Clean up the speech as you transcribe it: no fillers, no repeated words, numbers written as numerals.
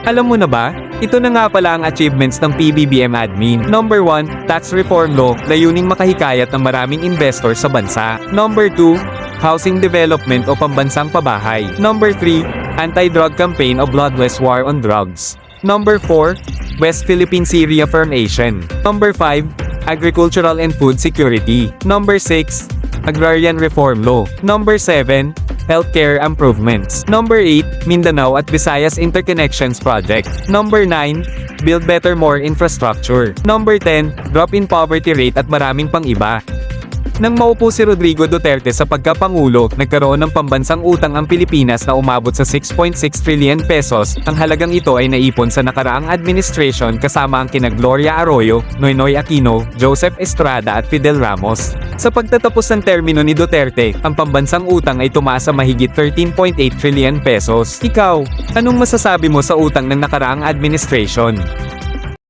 Alam mo na ba? Ito na nga pala ang achievements ng PBBM admin. Number 1, Tax Reform Law, layuning makahikayat ng maraming investor sa bansa. Number 2, Housing Development o pambansang pabahay. Number 3, Anti-Drug Campaign o Bloodless War on Drugs. Number 4, West Philippine Sea Reaffirmation. Number 5, Agricultural and Food Security. Number 6, Agrarian Reform Law. Number 7, Healthcare Improvements. Number 8, Mindanao at Visayas Interconnections Project. Number 9, Build Better More Infrastructure. Number 10, Drop in Poverty Rate at maraming pang iba. Nang maupo si Rodrigo Duterte sa pagkapangulo, nagkaroon ng pambansang utang ang Pilipinas na umabot sa 6.6 trillion pesos. Ang halagang ito ay naipon sa nakaraang administration kasama ang kina Gloria Arroyo, Noynoy Aquino, Joseph Estrada at Fidel Ramos. Sa pagtatapos ng termino ni Duterte, ang pambansang utang ay tumaas sa mahigit 13.8 trillion pesos. Ikaw, anong masasabi mo sa utang ng nakaraang administration?